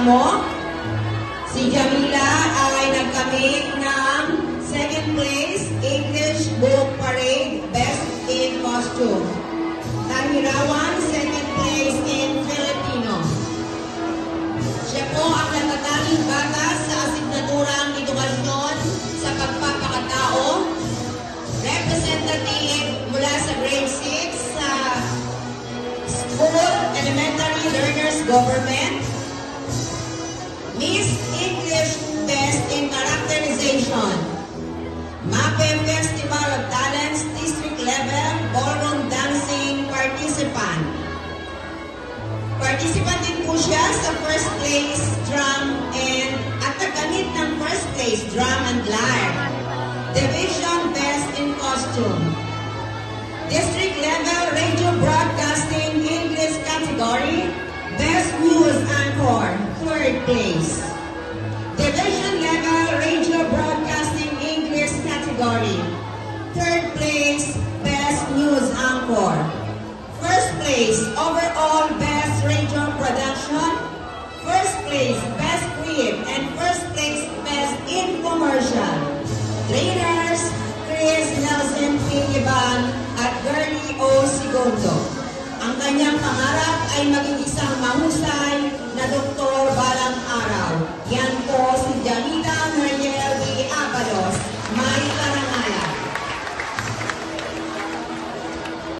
mo. Si Jamila ay nagkamit ng second place English Book Parade Best in Costume. Tanirawan, second place in Filipino. Siya po ang natatanging bata sa asignaturang edukasyon sa pagpapakatao. Representative mula sa grade 6 sa School Elementary Learners Government. Miss English Best in Characterization. MAPE Festival of Talents District Level Ballroom Dancing Participant. Participant din po siya sa first place drum and at nagkamit ng first place drum and lyre. Division Best in Costume. District Level Radio Broadcasting English Category Best News Anchor, third place. Division Level Radio Broadcasting English Category, third place, Best News Anchor. First place, Overall Best Radio Production. First place, Best Clip. And first place, Best Infomercial. Trainers, Chris Nelson Pingiban at Gerlie O. Segundo. Ang kanyang pangarap ay maging isang mahusay na doktor balang araw. Yan po